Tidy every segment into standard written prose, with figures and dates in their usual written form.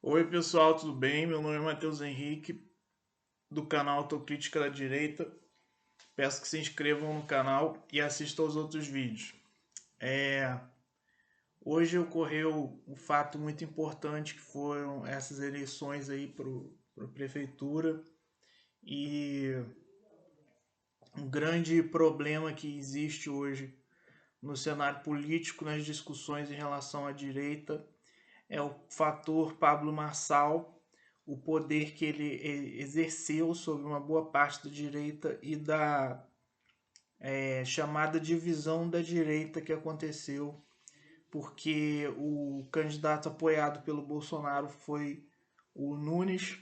Oi pessoal, tudo bem? Meu nome é Matheus Henrique, do canal Autocrítica da Direita. Peço que se inscrevam no canal e assistam aos outros vídeos. Hoje ocorreu um fato muito importante que foram essas eleições aí para a prefeitura e um grande problema que existe hoje no cenário político, nas discussões em relação à direita, é o fator Pablo Marçal, o poder que ele exerceu sobre uma boa parte da direita e da chamada divisão da direita que aconteceu, porque o candidato apoiado pelo Bolsonaro foi o Nunes.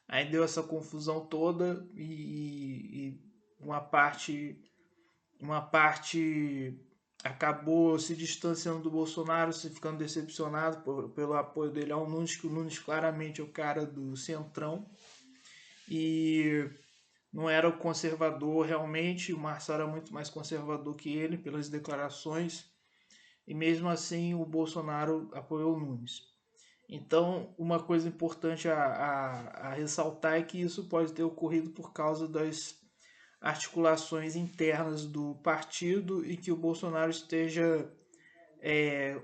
Aí deu essa confusão toda e uma parte acabou se distanciando do Bolsonaro, se ficando decepcionado pelo apoio dele ao Nunes, que o Nunes claramente é o cara do centrão e não era o conservador realmente, o Marçal era muito mais conservador que ele pelas declarações, e mesmo assim o Bolsonaro apoiou o Nunes. Então, uma coisa importante a ressaltar é que isso pode ter ocorrido por causa das articulações internas do partido e que o Bolsonaro esteja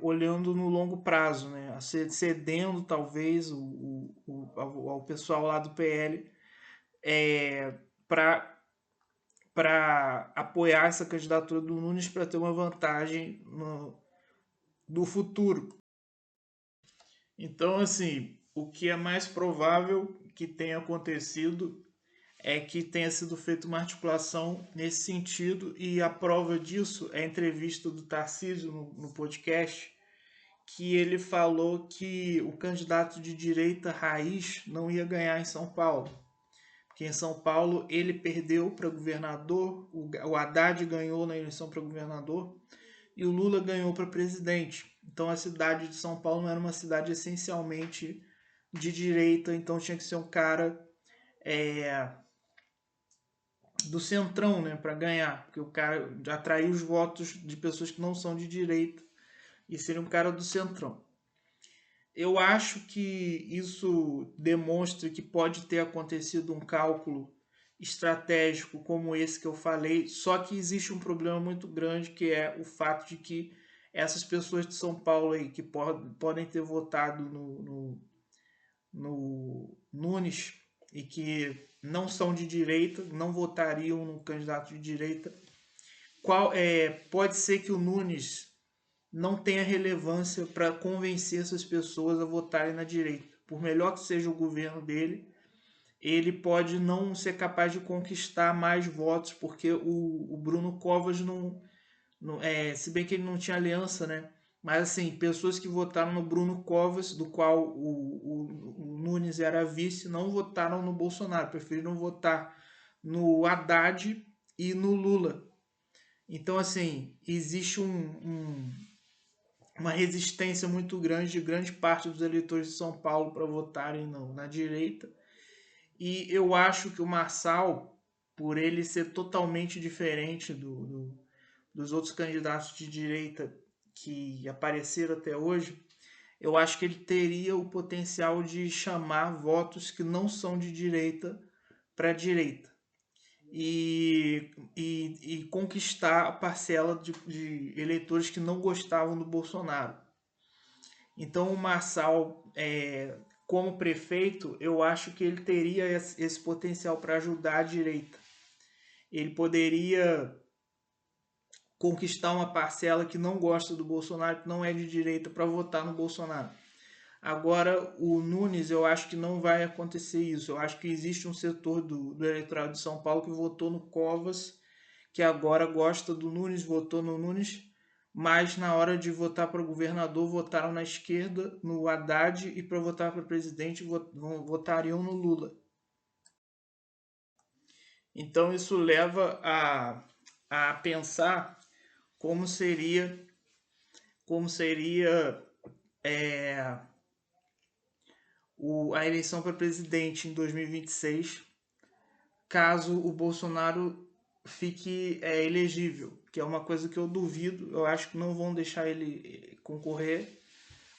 olhando no longo prazo, né? Cedendo talvez ao pessoal lá do PL para apoiar essa candidatura do Nunes para ter uma vantagem do futuro. Então, assim, o que é mais provável que tenha acontecido é que tenha sido feita uma articulação nesse sentido, e a prova disso é a entrevista do Tarcísio no podcast, que ele falou que o candidato de direita raiz não ia ganhar em São Paulo. Porque em São Paulo ele perdeu para governador, o Haddad ganhou na eleição para governador e o Lula ganhou para presidente. Então a cidade de São Paulo não era uma cidade essencialmente de direita, então tinha que ser um cara do centrão, né, para ganhar, porque o cara atraiu os votos de pessoas que não são de direita e seria um cara do centrão. Eu acho que isso demonstra que pode ter acontecido um cálculo estratégico como esse que eu falei, só que existe um problema muito grande, que é o fato de que essas pessoas de São Paulo aí que podem ter votado no Nunes e que não são de direita, não votariam no candidato de direita, pode ser que o Nunes não tenha relevância para convencer essas pessoas a votarem na direita. Por melhor que seja o governo dele, ele pode não ser capaz de conquistar mais votos, porque o Bruno Covas se bem que ele não tinha aliança, né? Mas assim, pessoas que votaram no Bruno Covas, do qual o Nunes era vice, não votaram no Bolsonaro, preferiram votar no Haddad e no Lula. Então, assim, existe uma resistência muito grande de grande parte dos eleitores de São Paulo para votarem na direita. E eu acho que o Marçal, por ele ser totalmente diferente dos outros candidatos de direita que apareceram até hoje, eu acho que ele teria o potencial de chamar votos que não são de direita para a direita. E conquistar a parcela de eleitores que não gostavam do Bolsonaro. Então o Marçal, como prefeito, eu acho que ele teria esse potencial para ajudar a direita. Ele poderia conquistar uma parcela que não gosta do Bolsonaro, que não é de direita, para votar no Bolsonaro. Agora, o Nunes, eu acho que não vai acontecer isso. Eu acho que existe um setor do eleitorado de São Paulo que votou no Covas, que agora gosta do Nunes, votou no Nunes, mas na hora de votar para governador votaram na esquerda, no Haddad, e para votar para presidente votariam no Lula. Então isso leva a pensar como seria a eleição para presidente em 2026, caso o Bolsonaro fique elegível, que é uma coisa que eu duvido. Eu acho que não vão deixar ele concorrer,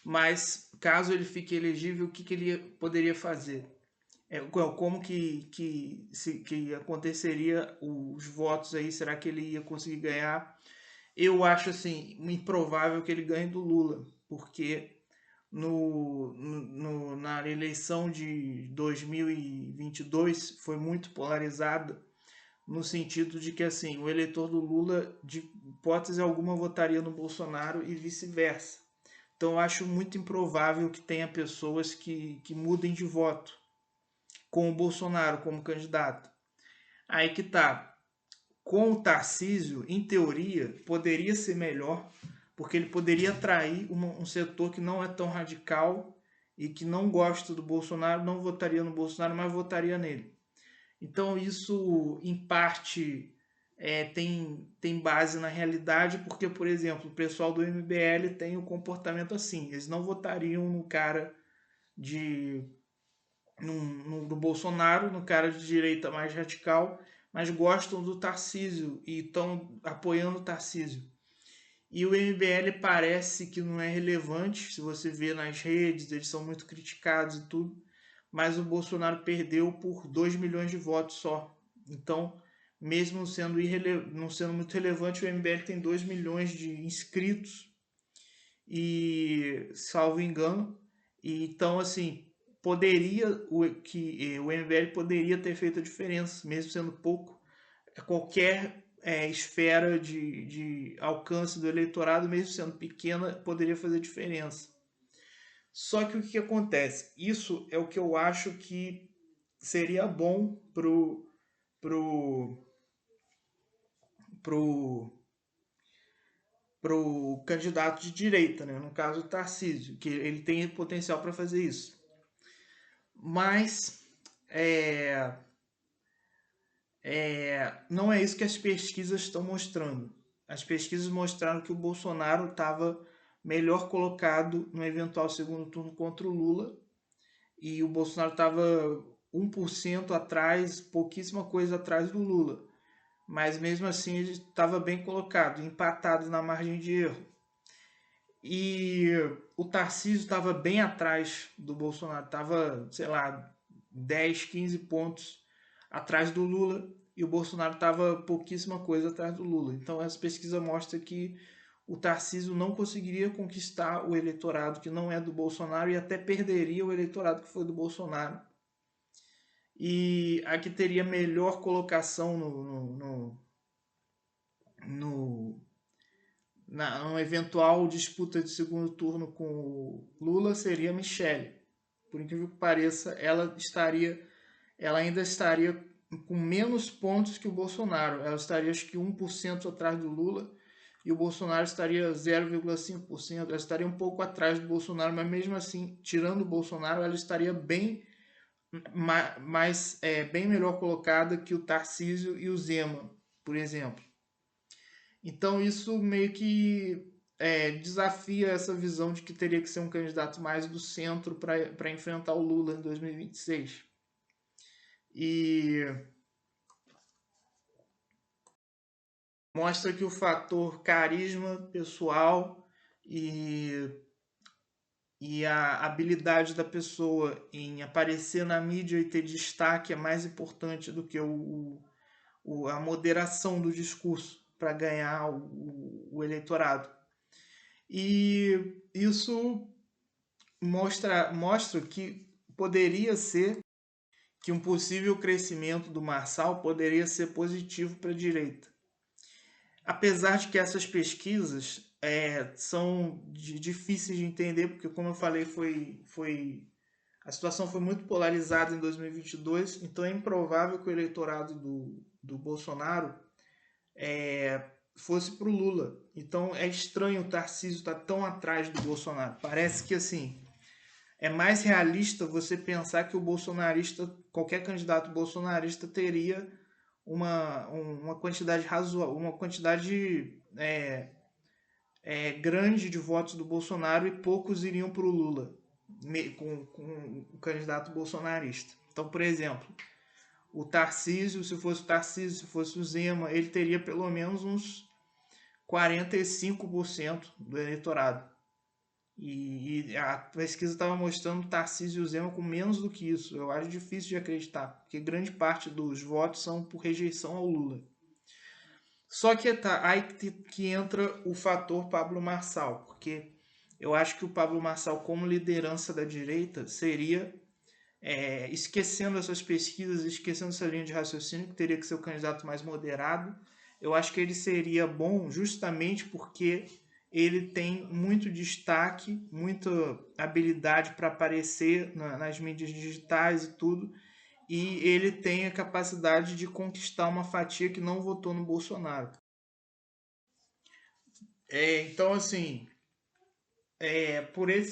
mas caso ele fique elegível, o que, que ele poderia fazer? Como que aconteceria os votos aí? Será que ele ia conseguir ganhar? Eu acho assim, improvável que ele ganhe do Lula, porque na eleição de 2022 foi muito polarizada, no sentido de que assim, o eleitor do Lula, de hipótese alguma, votaria no Bolsonaro e vice-versa. Então eu acho muito improvável que tenha pessoas que mudem de voto com o Bolsonaro como candidato. Aí que tá. Com o Tarcísio, em teoria, poderia ser melhor, porque ele poderia atrair um setor que não é tão radical e que não gosta do Bolsonaro, não votaria no Bolsonaro, mas votaria nele. Então isso, em parte, tem base na realidade, porque, por exemplo, o pessoal do MBL tem o um comportamento assim, eles não votariam no cara de no Bolsonaro, no cara de direita mais radical, mas gostam do Tarcísio e estão apoiando o Tarcísio. E o MBL parece que não é relevante, se você vê nas redes, eles são muito criticados e tudo, mas o Bolsonaro perdeu por 2 milhões de votos só. Então, mesmo sendo não sendo muito relevante, o MBL tem 2 milhões de inscritos e, salvo engano, e, então, assim, o MBL poderia ter feito a diferença, mesmo sendo pouco. Qualquer esfera de alcance do eleitorado, mesmo sendo pequena, poderia fazer diferença. Só que o que acontece? Isso é o que eu acho que seria bom pro, pro, pro candidato de direita, né? No caso o Tarcísio, que ele tem potencial para fazer isso. Mas não é isso que as pesquisas estão mostrando. As pesquisas mostraram que o Bolsonaro estava melhor colocado no eventual segundo turno contra o Lula, e o Bolsonaro estava 1% atrás, pouquíssima coisa atrás do Lula. Mas mesmo assim ele estava bem colocado, empatado na margem de erro. E o Tarcísio estava bem atrás do Bolsonaro, estava, sei lá, 10, 15 pontos atrás do Lula, e o Bolsonaro estava pouquíssima coisa atrás do Lula. Então essa pesquisa mostra que o Tarcísio não conseguiria conquistar o eleitorado que não é do Bolsonaro e até perderia o eleitorado que foi do Bolsonaro. E a que teria melhor colocação numa eventual disputa de segundo turno com o Lula seria a Michelle. Por incrível que pareça, ela ainda estaria com menos pontos que o Bolsonaro. Ela estaria acho que 1% atrás do Lula e o Bolsonaro estaria 0,5%. Ela estaria um pouco atrás do Bolsonaro, mas mesmo assim, tirando o Bolsonaro, ela estaria bem melhor colocada que o Tarcísio e o Zema, por exemplo. Então isso meio que desafia essa visão de que teria que ser um candidato mais do centro para enfrentar o Lula em 2026. E mostra que o fator carisma pessoal e a habilidade da pessoa em aparecer na mídia e ter destaque é mais importante do que a moderação do discurso para ganhar o eleitorado. E isso mostra que poderia ser que um possível crescimento do Marçal poderia ser positivo para a direita. Apesar de que essas pesquisas são difíceis de entender, porque, como eu falei, a situação foi muito polarizada em 2022, então é improvável que o eleitorado do Bolsonaro fosse para o Lula. Então é estranho o Tarcísio estar tão atrás do Bolsonaro. Parece que assim é mais realista você pensar que o bolsonarista, qualquer candidato bolsonarista teria uma quantidade razoável, uma quantidade grande de votos do Bolsonaro e poucos iriam para o Lula com o candidato bolsonarista. Então, por exemplo, o Tarcísio, se fosse o Tarcísio, se fosse o Zema, ele teria pelo menos uns 45% do eleitorado. E a pesquisa estava mostrando Tarcísio e Zema com menos do que isso. Eu acho difícil de acreditar, porque grande parte dos votos são por rejeição ao Lula. Só que tá aí que entra o fator Pablo Marçal, porque eu acho que o Pablo Marçal, como liderança da direita, seria, esquecendo essas pesquisas, esquecendo essa linha de raciocínio, que teria que ser o candidato mais moderado, eu acho que ele seria bom justamente porque ele tem muito destaque, muita habilidade para aparecer nas mídias digitais e tudo, e ele tem a capacidade de conquistar uma fatia que não votou no Bolsonaro. Então, assim,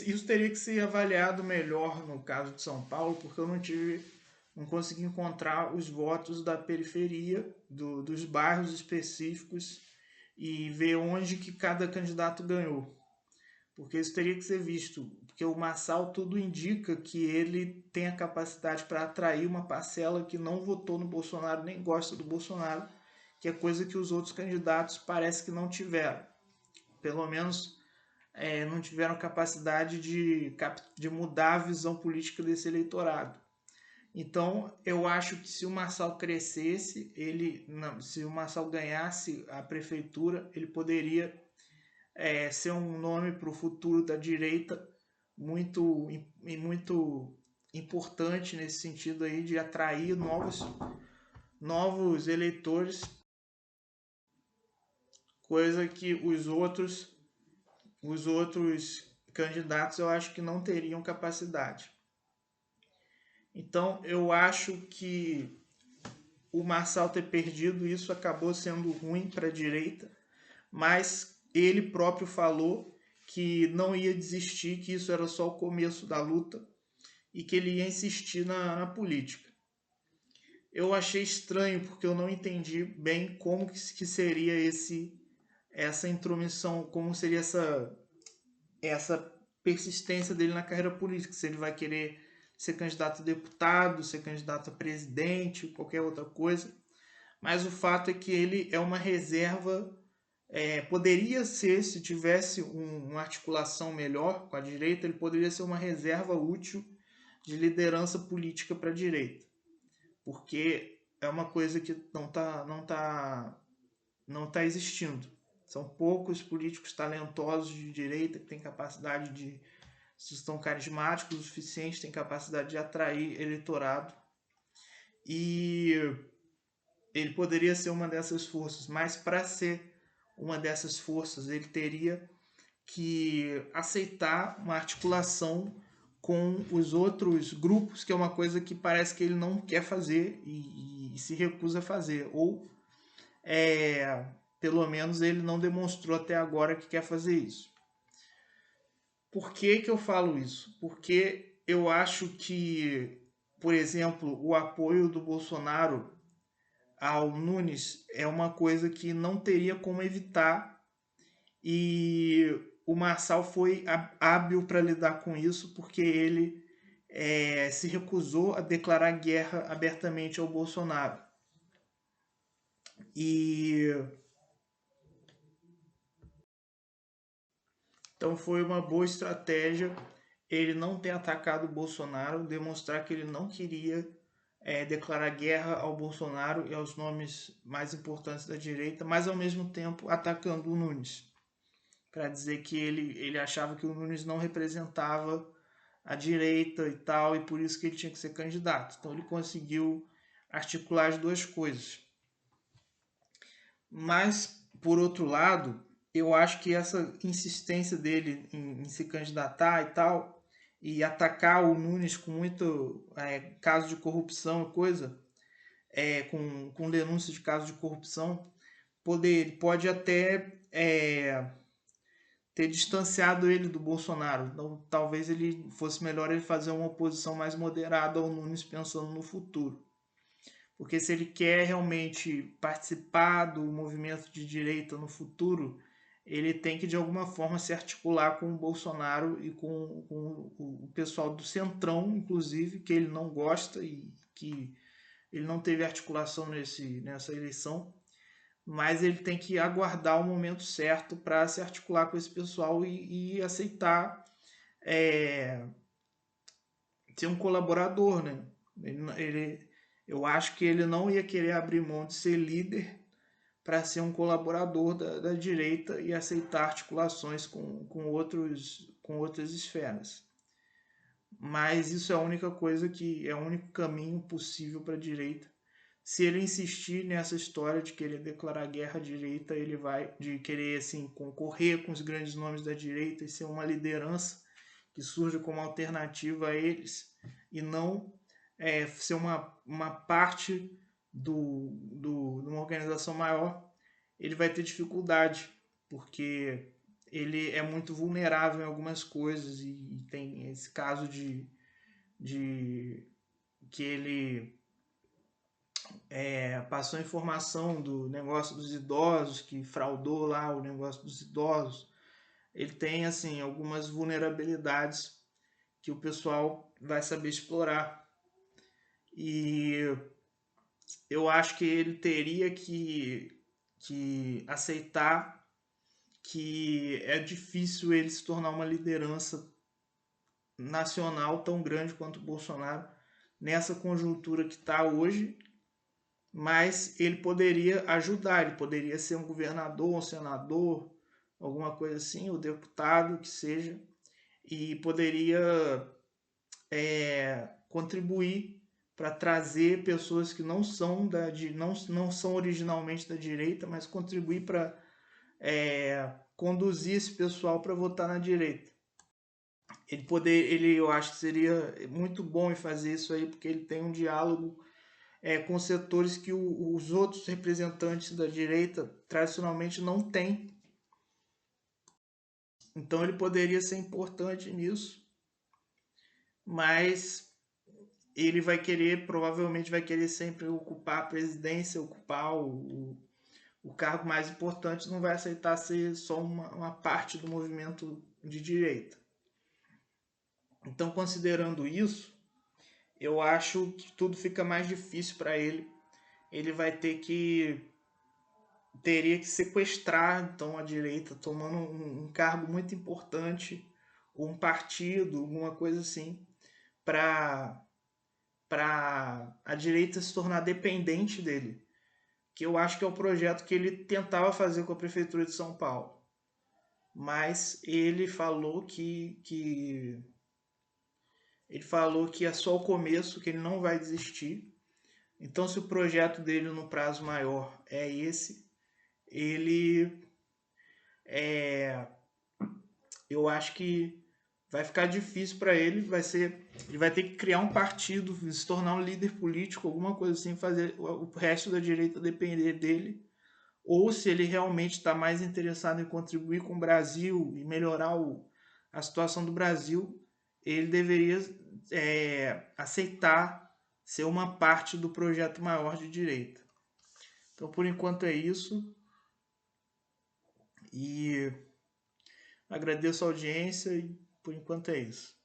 isso teria que ser avaliado melhor no caso de São Paulo, porque eu não consegui encontrar os votos da periferia, dos bairros específicos e ver onde que cada candidato ganhou. Porque isso teria que ser visto, porque o Marçal tudo indica que ele tem a capacidade para atrair uma parcela que não votou no Bolsonaro, nem gosta do Bolsonaro, que é coisa que os outros candidatos parece que não tiveram. Pelo menos não tiveram capacidade de mudar a visão política desse eleitorado. Então, eu acho que se o Marçal crescesse, se o Marçal ganhasse a prefeitura, ele poderia ser um nome para o futuro da direita muito, muito importante nesse sentido aí de atrair novos eleitores, coisa que os outros candidatos eu acho que não teriam capacidade. Então eu acho que o Marçal ter perdido isso acabou sendo ruim para a direita, mas ele próprio falou que não ia desistir, que isso era só o começo da luta e que ele ia insistir na política. Eu achei estranho porque eu não entendi bem como que seria essa intromissão, como seria essa persistência dele na carreira política, se ele vai querer ser candidato a deputado, ser candidato a presidente, qualquer outra coisa. Mas o fato é que ele é uma reserva, poderia ser, se tivesse uma articulação melhor com a direita, ele poderia ser uma reserva útil de liderança política para a direita, porque é uma coisa que não tá existindo. São poucos políticos talentosos de direita que têm capacidade se estão carismáticos o suficiente, têm capacidade de atrair eleitorado. E ele poderia ser uma dessas forças, mas para ser uma dessas forças, ele teria que aceitar uma articulação com os outros grupos, que é uma coisa que parece que ele não quer fazer e se recusa a fazer. Ou, pelo menos, ele não demonstrou até agora que quer fazer isso. Por que eu falo isso? Porque eu acho que, por exemplo, o apoio do Bolsonaro ao Nunes é uma coisa que não teria como evitar, e o Marçal foi hábil para lidar com isso, porque ele se recusou a declarar guerra abertamente ao Bolsonaro. E então foi uma boa estratégia ele não ter atacado o Bolsonaro, demonstrar que ele não queria declarar guerra ao Bolsonaro e aos nomes mais importantes da direita, mas ao mesmo tempo atacando o Nunes, para dizer que ele achava que o Nunes não representava a direita e tal, e por isso que ele tinha que ser candidato. Então ele conseguiu articular as duas coisas. Mas, por outro lado, eu acho que essa insistência dele em se candidatar e tal, e atacar o Nunes com muito caso de corrupção e coisa, com denúncias de casos de corrupção, pode até ter distanciado ele do Bolsonaro. Então, talvez ele fosse melhor ele fazer uma oposição mais moderada ao Nunes, pensando no futuro. Porque se ele quer realmente participar do movimento de direita no futuro, ele tem que de alguma forma se articular com o Bolsonaro e com o pessoal do Centrão, inclusive, que ele não gosta e que ele não teve articulação nessa eleição, mas ele tem que aguardar o momento certo para se articular com esse pessoal e aceitar é, ser um colaborador, né? Eu acho que ele não ia querer abrir mão de ser líder para ser um colaborador da direita e aceitar articulações com outras esferas. Mas isso é a única coisa que é o único caminho possível para a direita. Se ele insistir nessa história de querer declarar guerra à direita, ele vai de querer assim concorrer com os grandes nomes da direita e ser uma liderança que surge como alternativa a eles e não ser uma parte de uma organização maior, ele vai ter dificuldade, porque ele é muito vulnerável em algumas coisas e tem esse caso de que ele passou informação do negócio dos idosos, que fraudou lá o negócio dos idosos. Ele tem assim algumas vulnerabilidades que o pessoal vai saber explorar. E eu acho que ele teria que aceitar que é difícil ele se tornar uma liderança nacional tão grande quanto o Bolsonaro nessa conjuntura que está hoje, mas ele poderia ajudar, ele poderia ser um governador, um senador, alguma coisa assim, o deputado que seja, e poderia contribuir para trazer pessoas que não são não são originalmente da direita, mas contribuir para conduzir esse pessoal para votar na direita. Eu acho que seria muito bom em fazer isso aí, porque ele tem um diálogo com setores que os outros representantes da direita tradicionalmente não têm. Então ele poderia ser importante nisso, mas ele vai querer, provavelmente vai querer sempre ocupar a presidência, ocupar o cargo mais importante, não vai aceitar ser só uma parte do movimento de direita. Então, considerando isso, eu acho que tudo fica mais difícil para ele. Ele vai teria que sequestrar então a direita, tomando um cargo muito importante, ou um partido, alguma coisa assim, para a direita se tornar dependente dele, que eu acho que é o projeto que ele tentava fazer com a prefeitura de São Paulo. Mas ele falou que é só o começo, que ele não vai desistir. Então, se o projeto dele no prazo maior é esse, ele eu acho que vai ficar difícil para ele, ele vai ter que criar um partido, se tornar um líder político, alguma coisa assim, fazer o resto da direita depender dele, ou se ele realmente está mais interessado em contribuir com o Brasil e melhorar a situação do Brasil, ele deveria aceitar ser uma parte do projeto maior de direita. Então, por enquanto é isso. E agradeço a audiência e por enquanto é isso.